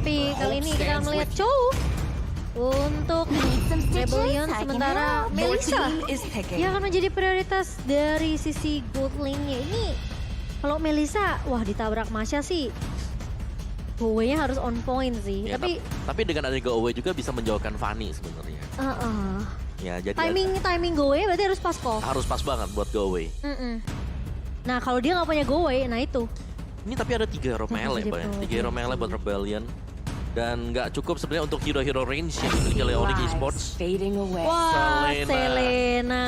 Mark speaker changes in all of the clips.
Speaker 1: Tapi kali ini kita melihat Chow untuk Rebellion, sementara Melissa yang akan menjadi prioritas dari sisi gold lane-nya. Ini kalau Melissa, wah ditabrak Masha sih. Go-away-nya harus on point sih.
Speaker 2: Ya, tapi dengan adanya go-away juga bisa menjauhkan Fanny sebenarnya. Ya, jadi
Speaker 1: timing go-away berarti harus pas kok.
Speaker 2: harus pas banget buat go-away.
Speaker 1: Nah kalau dia nggak punya go-away, nah itu.
Speaker 2: Ini tapi ada 3 hero melee, Pak, ya. 3 hero melee buat Rebellion. Dan nggak cukup sebenarnya untuk hero-hero range yang dimiliki oleh Onyx Esports.
Speaker 1: Wah, Selena.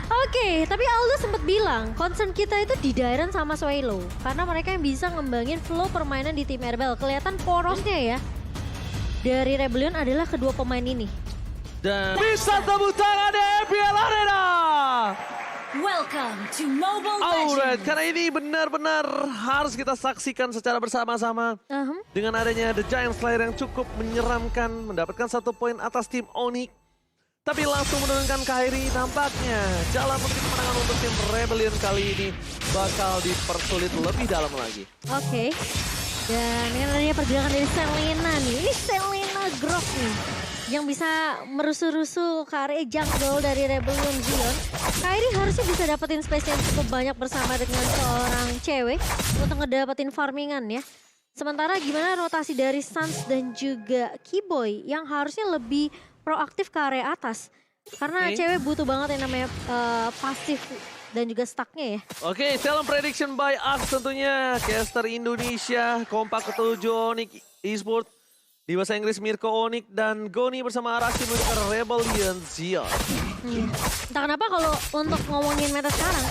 Speaker 1: Oke, tapi Aldo sempat bilang concern kita itu di Dairon sama Swalo. Karena mereka yang bisa ngembangin flow permainan di tim RBL. Kelihatan porosnya ya. Dari Rebellion adalah kedua pemain ini.
Speaker 3: Dan bisa tepuk tangan di RBL Arena.
Speaker 4: Welcome to Mobile
Speaker 3: Alright,
Speaker 4: Legends.
Speaker 3: karena ini benar-benar harus kita saksikan secara bersama-sama. Dengan adanya The Giant Slayer yang cukup menyeramkan, mendapatkan 1 poin atas tim Onyx. Tapi langsung menurunkan Kairi, tampaknya jalan menuju kemenangan untuk tim Rebellion kali ini bakal dipersulit lebih dalam lagi.
Speaker 1: Oke. Dan dengan adanya pergerakan dari Selena nih. Ini Selena Grok nih. Yang bisa merusuh-rusuh ke area jungle dari Rebellion Zion. Kairi harusnya bisa dapetin space yang cukup banyak bersama dengan seorang cewek untuk ngedapetin farmingan ya. Sementara gimana rotasi dari Sans dan juga Keyboy yang harusnya lebih proaktif ke area atas. Karena cewek butuh banget yang namanya pasif dan juga stucknya ya.
Speaker 3: Oke, film prediction by Axe tentunya. Caster Indonesia, kompak ketujuh Onyx Esports. Di bahasa Inggris Mirko Onyx dan Goni bersama Arashi menuju ke Rebellion Zion.
Speaker 1: Entah kenapa kalau untuk ngomongin meta sekarang,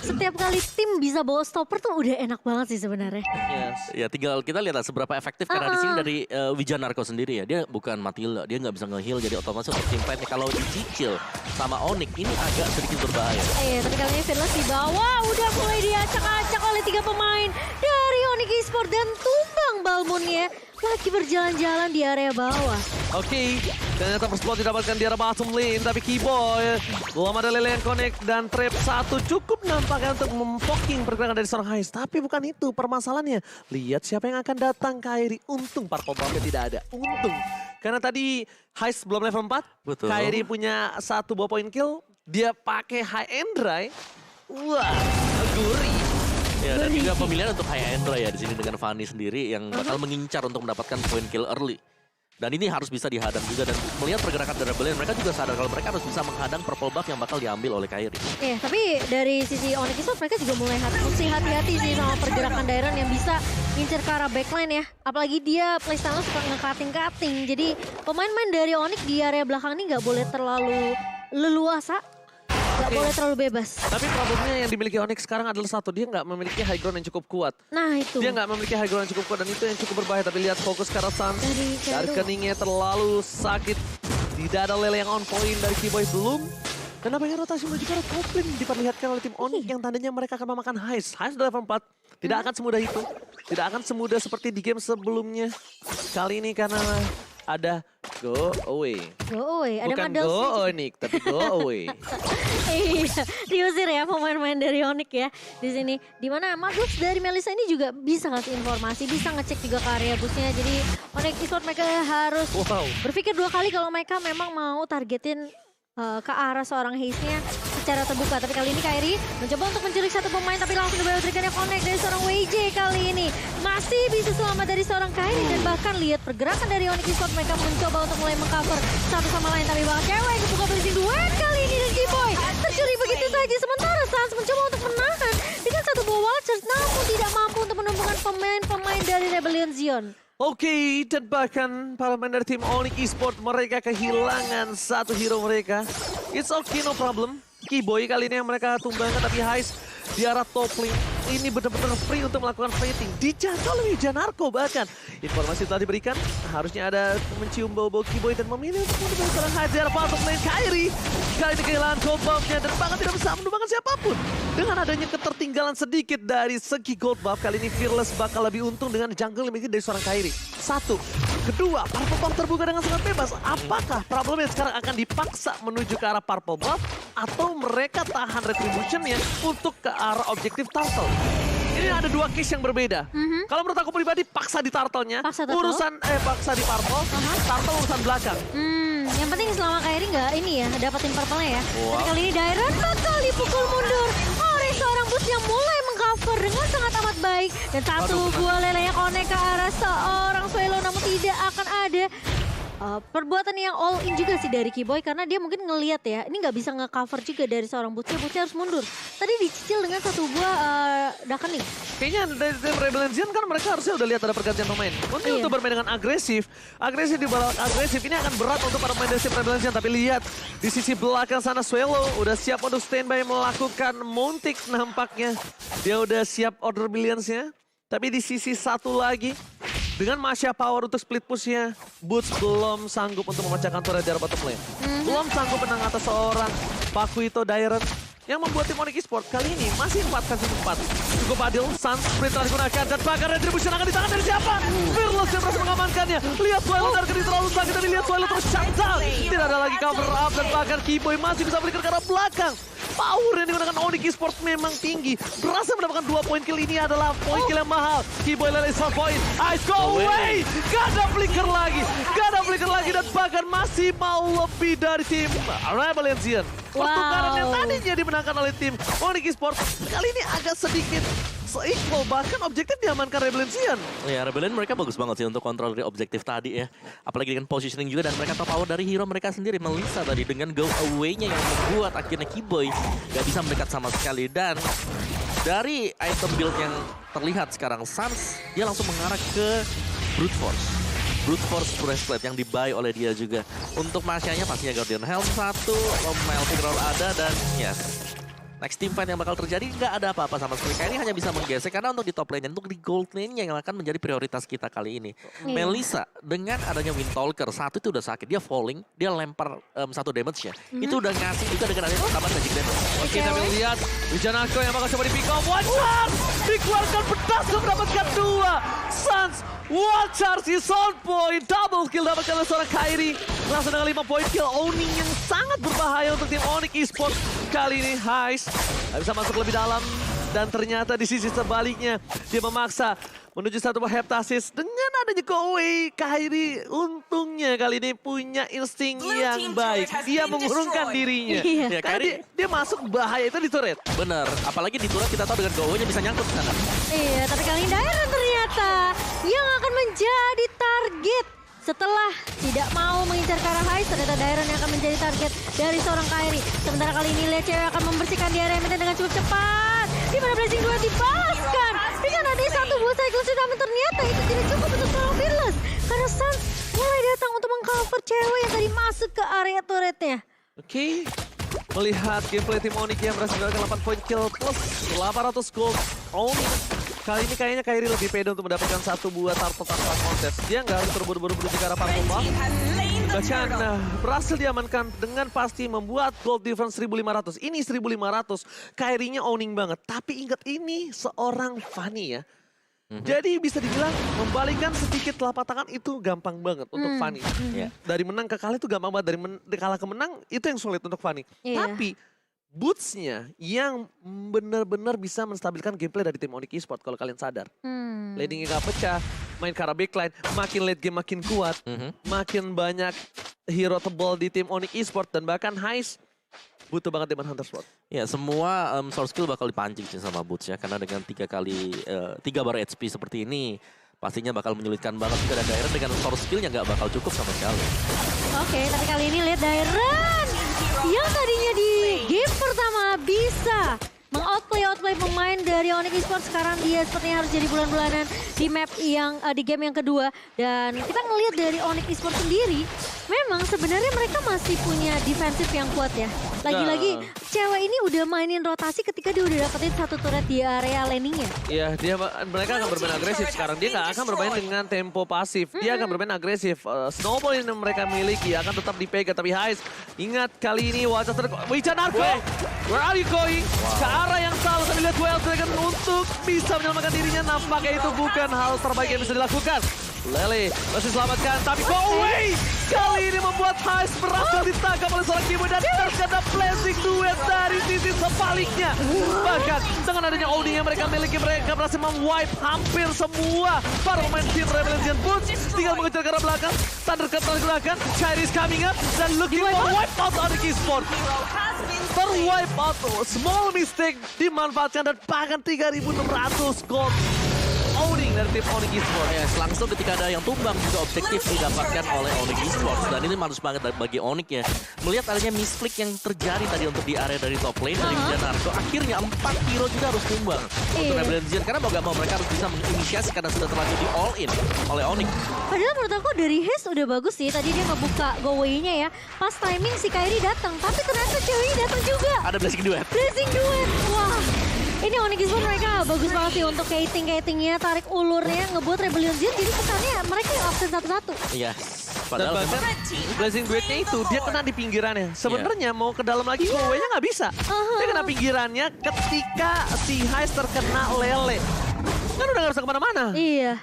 Speaker 1: setiap kali tim bisa bawa stopper tuh udah enak banget sih sebenarnya.
Speaker 3: Yes.
Speaker 2: Ya tinggal kita lihat lah seberapa efektif karena di sini dari Wijanarko sendiri ya. Dia bukan Matilda, dia nggak bisa nge-heal jadi otomatis untuk tim fight kalau dicicil sama Onyx ini agak sedikit berbahaya.
Speaker 1: Tapi kali ini Fearless di bawah udah mulai diacak-acak oleh 3 pemain dari Onyx Esports dan tumbang Balmunnya lagi berjalan-jalan di area bawah.
Speaker 3: Oke, ternyata first blood didapatkan di arah bottom lane, tapi Keyboy belum ada lele yang connect dan trap 1 cukup nampaknya untuk mempoking pergerakan dari seorang Heist. Tapi bukan itu permasalahannya. Lihat siapa yang akan datang, Kairi. Untung Purple Buff-nya tidak ada. Untung. Karena tadi Heist belum level 4.
Speaker 2: Betul.
Speaker 3: Kairi punya 1 buah point kill. Dia pakai high and dry. Wah, gurih.
Speaker 2: Ya, dan juga pemilihan untuk High Endra ya di sini dengan Fanny sendiri yang bakal mengincar untuk mendapatkan point kill early. Dan ini harus bisa dihadang juga dan melihat pergerakan dari Rebellion mereka juga sadar kalau mereka harus bisa menghadang purple buff yang bakal diambil oleh Kairi.
Speaker 1: Tapi dari sisi Onyx Esports mereka juga mulai hati-hati sih sama pergerakan Dairon yang bisa ngincer ke arah backline ya. Apalagi dia playstyle suka nge-cutting-cutting. Jadi pemain-pemain dari Onyx di area belakang ini nggak boleh terlalu leluasa. Gak boleh terlalu bebas.
Speaker 3: Tapi problemnya yang dimiliki Onyx sekarang adalah satu, dia nggak memiliki high ground yang cukup kuat.
Speaker 1: Nah itu.
Speaker 3: Dia nggak memiliki high ground yang cukup kuat dan itu yang cukup berbahaya. Tapi lihat fokus ke arah Sans. Dari keningnya terlalu sakit. Tidak ada lele yang on point dari Keyboy belum. Dan namanya rotasi menuju ke arah Goblin diperlihatkan oleh tim Onyx yang tandanya mereka akan memakan Heist. Heist level 4. Tidak akan semudah itu. Tidak akan semudah seperti di game sebelumnya. Kali ini karena ada go away.
Speaker 1: Go away. Ada
Speaker 3: Bukan
Speaker 1: Madels
Speaker 3: go Onyx, tapi go away.
Speaker 1: Iya, diusir ya pemain-pemain dari Onyx ya di sini. Dimana Madels dari Melissa ini juga bisa ngasih informasi, bisa ngecek juga ke area busnya. Jadi Onyx Esports mereka harus berpikir 2 kali kalau mereka memang mau targetin ke arah seorang Heist-nya secara terbuka. Tapi kali ini Kairi mencoba untuk menculik 1 pemain tapi langsung diberikannya connect dari seorang WJ kali ini. Masih bisa selamat dari seorang Kairi dan bahkan lihat pergerakan dari Onyx Esports mereka mencoba untuk mulai mengcover satu sama lain. Tapi bahkan cewek kebuka berisi duet kali ini dan Keyboy tercuri begitu saja. Sementara Sans mencoba untuk menahan dengan 1 buah Watchers namun tidak mampu untuk menumbuhkan pemain-pemain dari Rebellion Zion.
Speaker 3: Oke, dan bahkan para pemain dari tim Onyx Esports mereka kehilangan 1 hero mereka. It's okay, no problem. Keyboy kali ini yang mereka tumbangkan tapi Heist di arah top lane. Ini benar-benar free untuk melakukan fighting. Dijangkau oleh Janarko bahkan. Informasi telah diberikan, harusnya ada mencium bau-bau Keyboy dan memilih untuk menumbangkan seorang Heist di arah top lane Kairi. Kali ini kehilangan gold buff-nya dan bahkan tidak bisa menumbangkan siapapun. Dengan adanya ketertinggalan sedikit dari segi gold buff, kali ini Fearless bakal lebih untung dengan jungle yang dimiliki dari seorang Kairi. 1. Kedua, Purple Buff terbuka dengan sangat bebas. Apakah problemnya sekarang akan dipaksa menuju ke arah Purple Buff atau mereka tahan retribution-nya untuk ke arah objektif Turtle? Ini ada dua case yang berbeda. Kalau menurut aku pribadi, paksa di turtle-nya.
Speaker 1: Paksa turtle?
Speaker 3: Paksa di purple. Turtle urusan belakang.
Speaker 1: Yang penting selama Kairi nggak ini ya, dapetin purple-nya ya.
Speaker 3: Wow.
Speaker 1: Tapi kali ini Dairon bakal dipukul mundur oleh seorang Boots yang mulai mengcover dengan sangat amat baik. Dan satu buah lelenya connect ke arah seorang Swelo, namun tidak akan ada perbuatan yang all in juga sih dari Kiboy. Karena dia mungkin ngelihat ya, ini nggak bisa nge-cover juga dari seorang Bootsnya. Bootsnya harus mundur. Tadi dicicil dengan satu buah Dakening.
Speaker 3: Kayaknya dari tim Rebellion Zen kan mereka harusnya udah lihat ada pergantian pemain. Mungkin
Speaker 1: Iya.
Speaker 3: untuk bermain dengan agresif di bawah agresif ini akan berat untuk para pemain dari tim Rebellion Zen. Tapi lihat di sisi belakang sana Swelo udah siap untuk standby melakukan Muntik nampaknya. Dia udah siap order billions-nya. Tapi di sisi satu lagi, dengan Masya power untuk split push-nya, Boots belum sanggup untuk memecahkan turret dari bottom lane. Belum sanggup menang atas seorang Pakuito Dairon yang membuat tim Onyx Esports kali ini masih 4-4. Cukup adil, Suns sprint telah digunakan dan bahkan retribution akan di tangan dari siapa? Fearless yang berhasil mengamankannya. Lihat Swelo dari kiri terlalu sakit, tapi lihat Swelo terus shutdown. Tidak ada lagi cover up dan bahkan Kiboy masih bisa balik ke arah belakang. Power yang digunakan Onyx Esports memang tinggi. Berhasil mendapatkan 2 poin kill ini adalah poin kill yang mahal. Kiboy lele 1 poin. Ice go away. Gak ada flicker lagi dan bahkan masih mau lebih dari tim Rebellion Zen. Pertukaran yang tadinya dimenangkan oleh tim Onyx Esports kali ini agak sedikit se-equal, bahkan objektif diamankan Rebellion Zen.
Speaker 2: Ya, Rebellion mereka bagus banget sih untuk kontrol dari objektif tadi ya. Apalagi dengan positioning juga dan mereka top power dari hero mereka sendiri. Melissa tadi dengan go away-nya yang membuat akhirnya Kiboy gak bisa mendekat sama sekali. Dan dari item build yang terlihat sekarang, Suns dia langsung mengarah ke Brute Force. Brute Force Breastplate yang dibuy oleh dia juga. Untuk Masyanya pastinya Guardian Helm 1, Melting Roll ada dan yes. Next team fight yang bakal terjadi nggak ada apa-apa sama sekali. Kayak ini hanya bisa menggesek karena untuk di top lane untuk di gold lane yang akan menjadi prioritas kita kali ini. Melissa dengan adanya Windtalker satu itu udah sakit, dia falling, dia lempar satu damage ya. Itu udah ngasih juga dengan adanya tambahan magic damage.
Speaker 3: Oke, kita lihat Wijanako yang bakal coba di pick up. One shot! Dikeluarkan pedas untuk mendapatkan 2. Suns, one charge is on point. Double kill dapatkan oleh seorang Kairi. Langsung dengan 5 poin kill. Owning yang sangat berbahaya untuk tim Onyx Esports. Kali ini Heist nggak bisa masuk lebih dalam. Dan ternyata di sisi sebaliknya dia memaksa menuju satu buah heptasis. Dengan adanya go away, Kairi untungnya kali ini punya insting yang baik. Dia mengurungkan dirinya.
Speaker 1: Iya.
Speaker 2: Ya,
Speaker 3: Karena
Speaker 2: Kairi
Speaker 3: dia masuk bahaya itu di turret.
Speaker 2: bener. Apalagi di turret kita tahu dengan go-nya bisa nyangkut ke sana.
Speaker 1: Iya, tapi kali ini Dairon ternyata yang akan menjadi target. Setelah tidak mau mengincar ke arah Heist, ternyata Dairon yang akan menjadi target dari seorang Kairi. Sementara kali ini lihat cewek akan membersihkan di area medan dengan cukup cepat. Di mana Blazing 2 dibalaskan. Dengan ada satu buah cycle sudah, namun ternyata itu tidak cukup untuk seorang Fearless. Karena Suns mulai datang untuk mengcover cewek yang tadi masuk ke area turretnya.
Speaker 3: Oke. Melihat gameplay tim Onyx yang berhasil mendapatkan 8 poin kill plus 800 gold. Kali ini kayaknya Kairi lebih pede untuk mendapatkan satu buah turtle tanpa kontes. Dia nggak harus terburu-buru menuju ke arah Parkoma. Bahkan berhasil diamankan dengan pasti membuat gold difference 1.500. Ini 1.500. Kairinya owning banget. Tapi ingat ini seorang Fanny ya. Jadi bisa dibilang membalikkan sedikit telapak tangan itu gampang banget untuk Fanny.
Speaker 2: Ya.
Speaker 3: Dari menang ke kalah itu gampang banget. Dari kalah ke menang itu yang sulit untuk Fanny.
Speaker 1: Iya.
Speaker 3: Tapi Boots-nya yang benar-benar bisa menstabilkan gameplay dari tim Onyx Esports kalau kalian sadar. Laning-nya gak pecah, main ke arah backline, makin late game makin kuat, makin banyak hero tebal di tim Onyx Esports dan bahkan Heist butuh banget Demon Hunter slot.
Speaker 2: Ya, semua source skill bakal dipancing sih sama Boots ya. Karena dengan 3 bar HP seperti ini, pastinya bakal menyulitkan banget juga. Dan Dairon dengan source skillnya nggak bakal cukup sama sekali.
Speaker 1: Oke, tapi kali ini lihat Dairon yang tadinya di game pertama bisa meng-outplay pemain dari Onyx Esports. Sekarang dia sepertinya harus jadi bulan-bulanan di map yang di game yang kedua. Dan kita ngelihat dari Onyx Esports sendiri, memang sebenarnya mereka masih punya defensif yang kuat ya. Lagi-lagi cewek ini udah mainin rotasi ketika dia udah dapetin satu turret di area landingnya.
Speaker 3: Iya, mereka akan bermain agresif sekarang. Dia nggak akan bermain dengan tempo pasif. Dia akan bermain agresif. Snowball yang mereka miliki akan tetap dipegang. Tapi Heist, ingat kali ini wajah Wijanako, where are you going? Ke arah yang salah. Kami lihat Wild Dragon untuk bisa menyelamatkan dirinya. Nampaknya itu bukan hal terbaik yang bisa dilakukan. Lele masih selamatkan, tapi go away! Kali ini membuat Heist berhasil ditangkap oleh seorang Kiboy dan terkena blessing duet dari sisi sebaliknya. Bahkan dengan adanya OD yang mereka miliki, mereka berhasil memwipe hampir semua para pemain tim Rebellion Boots. Tinggal mengejar ke arah belakang, Thundercat tergerakan, Kairi is coming up, dan looking for wipe out Onyx Esports. Terwipe out, small mistake dimanfaatkan dan bahkan 3.600 gold. Owning dari tim Onyx Esports.
Speaker 2: Yes, langsung ketika ada yang tumbang juga objektif didapatkan oleh Onyx Esports. Dan ini manis banget bagi Onyx ya. Melihat adanya misclick yang terjadi tadi untuk di area dari top lane dari Janarko. Akhirnya 4 hero juga harus tumbang untuk Rebellion Zen. Karena mau gak mau mereka harus bisa menginisiasi karena sudah terlanjur di all in oleh Onyx.
Speaker 1: Padahal menurut aku dari Hes udah bagus sih. Tadi dia ngebuka go away-nya ya. Pas timing si Kairi datang. Tapi ternyata ceweknya datang juga.
Speaker 2: Ada blessing duet.
Speaker 1: Blessing duet. Wah. Ini Onyx Esports mereka bagus banget sih untuk kiting-kitingnya, tarik ulurnya, ngebuat Rebellion Zen. Jadi kesannya mereka yang absen satu-satu.
Speaker 2: Iya.
Speaker 3: Dan
Speaker 2: Padahal
Speaker 3: bahkan blessing duetnya itu dia kena di pinggirannya. Sebenarnya mau ke dalam lagi go away-nya nggak bisa. Dia kena pinggirannya ketika si Heist terkena Lele. Kan udah nggak bisa kemana-mana.
Speaker 1: Iya.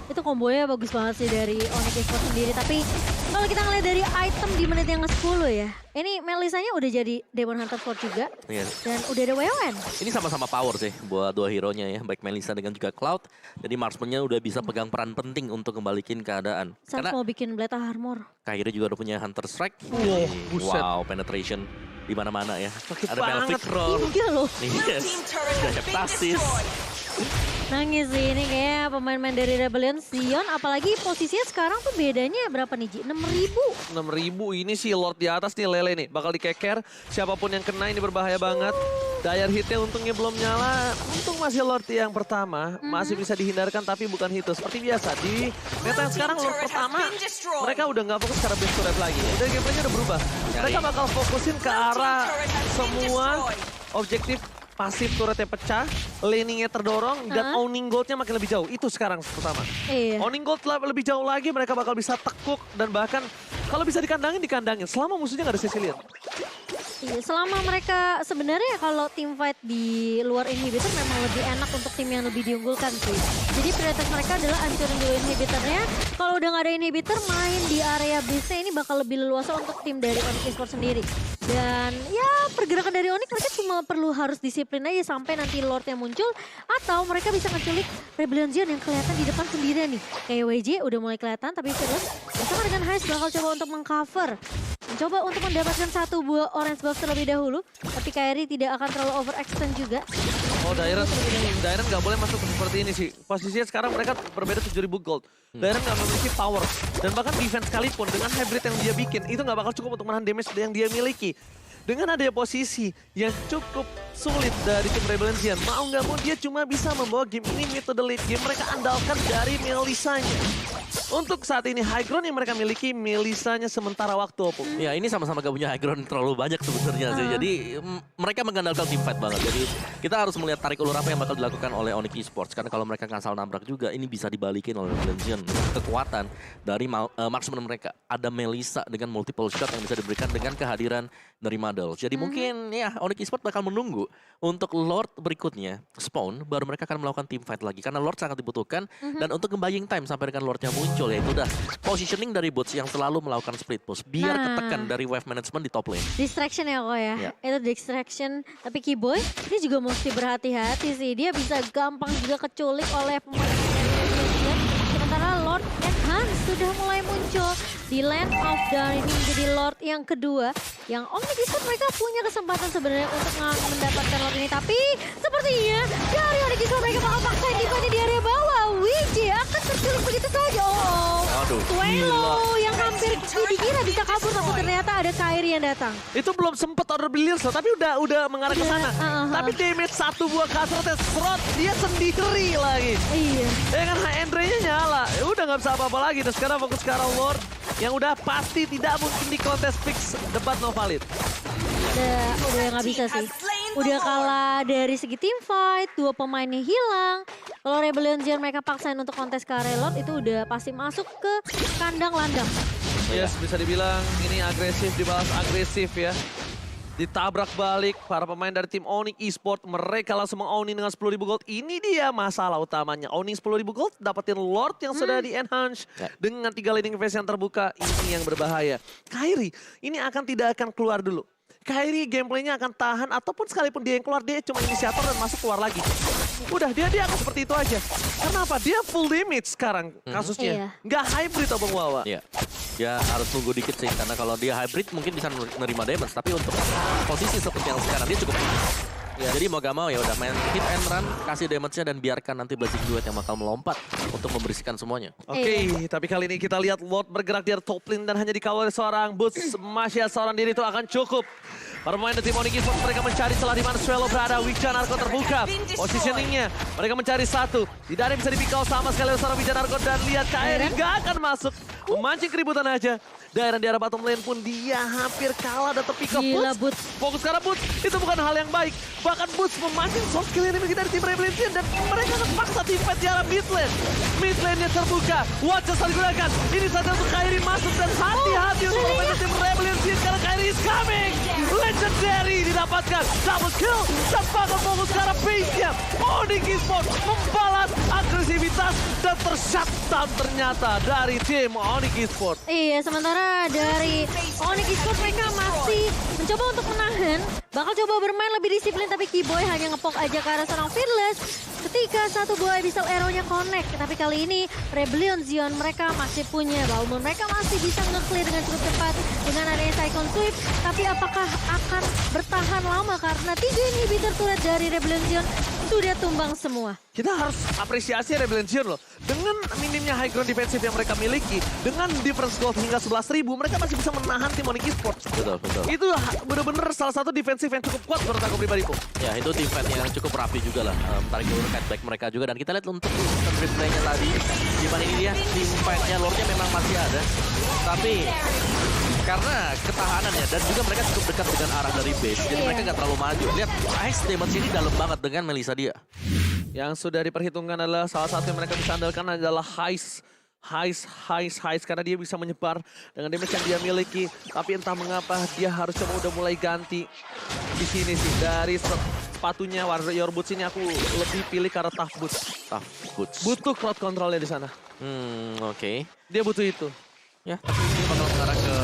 Speaker 1: Itu kombonya bagus banget sih dari Onyx Esports sendiri. Tapi kalau kita ngeliat dari item di menit yang ke-10 ya. Ini Melisanya udah jadi Demon Hunter Sword juga.
Speaker 2: Iya.
Speaker 1: Dan udah ada WON.
Speaker 2: Ini sama-sama power sih buat dua hero-nya ya. Baik Melissa dengan juga Cloud. Jadi marksman-nya udah bisa pegang peran penting untuk kembalikin keadaan.
Speaker 1: Sans
Speaker 2: Karena
Speaker 1: mau bikin Bleta Armor.
Speaker 2: Kairi juga udah punya Hunter Strike.
Speaker 3: Wow, buset.
Speaker 2: Wow, penetration di mana-mana ya.
Speaker 3: Sakit
Speaker 2: Ada
Speaker 3: banget.
Speaker 2: Melvic Roar.
Speaker 1: Iya loh.
Speaker 2: Yes. Ada Heptasis.
Speaker 1: Nangis sih ini kayak pemain-pemain dari Rebellion. Sion apalagi posisinya sekarang tuh bedanya berapa nih Ji? 6.000.
Speaker 3: 6.000 ini si Lord di atas nih Lele nih. Bakal dikeker. Siapapun yang kena ini berbahaya banget. Dayar hitnya untungnya belum nyala. Untung masih Lord yang pertama. Masih bisa dihindarkan tapi bukan hit. Seperti biasa di meta yang sekarang Lord pertama. Mereka udah nggak fokus ke arah base turret lagi. Dan gameplaynya udah berubah. Mereka bakal fokusin ke arah semua objektif pasif turretnya pecah, laningnya terdorong, dan owning goldnya makin lebih jauh. Itu sekarang pertama.
Speaker 1: Iya.
Speaker 3: Owning gold lebih jauh lagi, mereka bakal bisa tekuk dan bahkan kalau bisa dikandangin. Selama musuhnya nggak ada Cecilian.
Speaker 1: Iya, selama mereka sebenarnya kalau tim fight di luar inhibitor memang lebih enak untuk tim yang lebih diunggulkan sih. Jadi prioritas mereka adalah hancurin dulu inhibitornya. Kalau udah nggak ada inhibitor, main di area base ini bakal lebih leluasa untuk tim dari Onyx Esports sendiri. Dan ya pergerakan dari Onyx mereka cuma perlu harus disiplin aja sampai nanti Lordnya muncul. Atau mereka bisa ngeculik Rebellion Zen yang kelihatan di depan sendirian nih. Kayak WJ udah mulai kelihatan tapi terus bersama dengan Heist bakal coba untuk mengcover. Mencoba untuk mendapatkan satu buah orange buff terlebih dahulu. Tapi Kairi tidak akan terlalu overextend juga.
Speaker 3: Oh, Dairon nggak boleh masuk seperti ini sih. Posisinya sekarang mereka berbeda 7.000 gold. Dairon nggak memiliki power. Dan bahkan defense sekalipun dengan hybrid yang dia bikin, itu nggak bakal cukup untuk menahan damage yang dia miliki. Dengan adanya posisi yang cukup sulit dari tim Rebellion Zen, mau nggak mau dia cuma bisa membawa game ini mid to the late game. Mereka andalkan dari Melisanya. Untuk saat ini high ground yang mereka miliki, Melisanya sementara waktu Opung.
Speaker 2: Ya ini sama-sama gak punya high ground terlalu banyak sebenarnya sih. Jadi mereka mengandalkan team fight banget. Jadi kita harus melihat tarik ulur apa yang bakal dilakukan oleh Onyx Esports. Karena kalau mereka ngasal nabrak juga, ini bisa dibalikin oleh Rebellion. Kekuatan dari marksman mereka. Ada Melissa dengan multiple shot yang bisa diberikan dengan kehadiran dari Madel. Jadi mungkin ya Onyx Esports bakal menunggu untuk Lord berikutnya spawn. Baru mereka akan melakukan team fight lagi. Karena Lord sangat dibutuhkan. Dan untuk buying time sampai dengan Lordnya muncul. Ya itu udah positioning dari Boots yang selalu melakukan split push. Biar ketekan dari wave management di top lane.
Speaker 1: Distraction ya kok ya. Itu distraction. Tapi Kiboy dia juga mesti berhati-hati sih. Dia bisa gampang juga keculik oleh pemain. Sementara Lord and Hans sudah mulai muncul di Land of Dawn. Ini menjadi Lord yang kedua. Yang Onyx Esports mereka punya kesempatan sebenarnya untuk mendapatkan Lord ini. Tapi sepertinya dari Onyx Esports mereka bakal paksain di area bawah. WJ akan terculik begitu saja.
Speaker 2: Aduh,
Speaker 1: Tuelo yang hampir dikira bisa kabur tapi ternyata ada Kairi yang datang.
Speaker 3: Itu belum sempet order beliau tapi udah mengarah ke sana. Tapi damage satu buah kasrotnya serot dia sendiri lagi.
Speaker 1: Iya.
Speaker 3: Dengan high end nya nyala, udah nggak bisa apa-apa lagi. Dan sekarang fokus ke arah Lord yang udah pasti tidak mungkin di kontes fix debat no valid.
Speaker 1: Udah nggak bisa sih. Udah kalah dari segi team fight, dua pemainnya hilang. Kalau Rebellion Zen mereka paksain untuk kontes ke area Lord itu udah pasti masuk ke kandang landang.
Speaker 3: Yes, bisa dibilang ini agresif dibalas agresif ya. Ditabrak balik para pemain dari tim Onyx Esports. Mereka langsung meng-owning dengan 10.000 gold. Ini dia masalah utamanya. Owning 10.000 gold, dapetin Lord yang sudah di-enhance. Dengan 3 leading phase yang terbuka, ini yang berbahaya. Kairi, ini tidak akan keluar dulu. Kairi gameplaynya akan tahan ataupun sekalipun dia yang keluar, dia cuma inisiator dan masuk keluar lagi. Udah, dia akan seperti itu aja. Karena apa? Dia full damage sekarang kasusnya. Nggak hybrid Abang Wawa.
Speaker 2: Iya. Dia harus tunggu dikit sih, karena kalau dia hybrid mungkin bisa nerima damage. Tapi untuk posisi seperti yang sekarang, dia cukup tinggi. Jadi mau gak mau ya udah main hit and run, kasih damage-nya dan biarkan nanti Blazing Duet yang bakal melompat untuk membersihkan semuanya.
Speaker 3: Oke, tapi kali ini kita lihat Lord bergerak di top lane dan hanya dikawal oleh seorang Boots. Masya seorang diri itu akan cukup. Para pemain dari tim Onyx Esports mereka mencari celah di mana Swallow berada. Wiccan Arko terbuka. Positioningnya mereka mencari satu. Tidak ada yang bisa dipikau sama sekali oleh seorang Wiccan Arko dan lihat Kairi gak akan masuk. Memancing keributan aja. Daerah di arah bottom lane pun dia hampir kalah dan terpick up.
Speaker 1: Gila,
Speaker 3: Boots. Fokus ke arah Boots. Itu bukan hal yang baik. Bahkan Boots memancing soft kill enemy dari tim Rebellion dan mereka terpaksa teammate di arah mid lane. Mid lane-nya terbuka. Watch saling digunakan. Ini saja untuk Kairi masuk dan hati-hati untuk pemain tim Rebellion karena Kairi is coming. Legendary didapatkan. Double kill. Tanpa fokus ke arah base-nya. Onyx Esports membalas agresivitas dan tershutdown ternyata dari tim Onyx Esports.
Speaker 1: Iya, sementara dari Onyx Esports mereka masih mencoba untuk menahan. Bakal coba bermain lebih disiplin, tapi Keyboy hanya ngepok aja ke arah seorang Fearless. Ketika satu buah Abyssal Arrow-nya connect. Tapi kali ini Rebellion Zion mereka masih punya Balmond. Mereka masih bisa nge-clear dengan cukup cepat dengan adanya Cyclone Sweep. Tapi apakah akan bertahan lama karena 3 inhibitor turret dari Rebellion Zion sudah tumbang semua.
Speaker 3: Kita harus apresiasi Rebellion Zion loh. Dengan minimnya high ground defensif yang mereka miliki, dengan difference gold hingga 11.000, mereka masih bisa menahan tim Onyx Esports.
Speaker 2: Betul.
Speaker 3: Itu benar-benar salah satu defensif yang cukup kuat menurut aku pribadi, Po.
Speaker 2: Ya, itu team fight yang cukup rapi juga lah. Tarik dulu catback mereka juga. Dan kita lihat untuk instant replaynya tadi. Gimana ini dia, team fight-nya Lordnya memang masih ada. Tapi karena ketahanannya dan juga mereka cukup dekat dengan arah dari base. Jadi mereka nggak terlalu maju. Lihat, ice damage ini dalam banget dengan Melissa dia.
Speaker 3: Yang sudah diperhitungkan adalah salah satu yang mereka bisa andalkan adalah Heist karena dia bisa menyebar dengan damage yang dia miliki. Tapi entah mengapa dia harus coba udah mulai ganti di sini sih. Dari sepatunya Warrior Boots ini aku lebih pilih ke arah Tough Boots. Butuh crowd controlnya di sana.
Speaker 2: Oke.
Speaker 3: Dia butuh itu.
Speaker 2: Ya, tapi ini bakal mengarah ke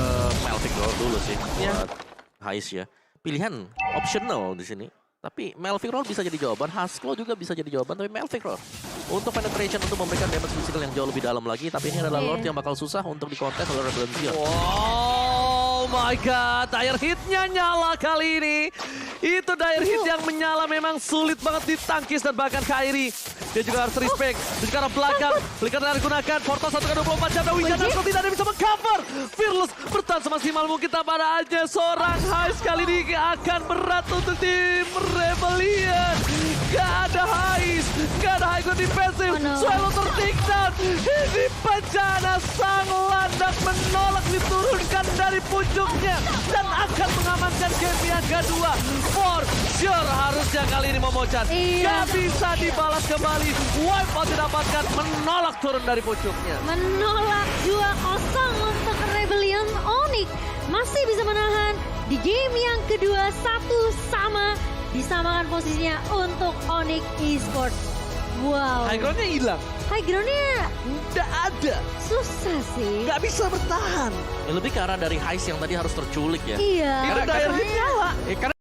Speaker 2: Melvic Roll dulu sih buat Heist ya. Pilihan optional di sini. Tapi Melvic Roll bisa jadi jawaban, Haskell juga bisa jadi jawaban, tapi Melvic Roll untuk penetration untuk memberikan damage physical yang jauh lebih dalam lagi. Tapi ini adalah Lord yang bakal susah untuk dikontes oleh Rebellion Zion.
Speaker 3: Oh my god, dire hitnya nyala kali ini. Itu dire hit yang menyala memang sulit banget ditangkis dan bahkan Kairi. Dia juga harus respect. Di sekarang belakang, Flicker harus gunakan. Portal 1x24 jam dan Wiccan Arko tidak ada yang bisa meng-cover. Fearless bertahan semaksimal mungkin tanpa ada aja seorang Heist kali ini akan berat untuk tim Rebellion. Gak ada Heist, gak ada high ground defensive. Swallow ter-takedown. Ini bencana sang landak menolak diturunkan dari puncuknya. Dan akan mengamankan game yang kedua. For sure harusnya kali ini Momochan. Gak bisa dibalas kembali. Wipeout didapatkan, menolak turun dari puncuknya.
Speaker 1: Menolak 2-0 untuk Rebellion. Onyx masih bisa menahan di game yang kedua 1-1. Disamakan posisinya untuk Onyx Esports. Wow.
Speaker 3: High ground-nya hilang.
Speaker 1: High ground-nya
Speaker 3: Nggak ada.
Speaker 1: susah sih.
Speaker 3: Nggak bisa bertahan.
Speaker 2: Ya, lebih ke arah dari Heist yang tadi harus terculik ya.
Speaker 1: Iya.
Speaker 3: Itu dire hit nyala.
Speaker 2: Karena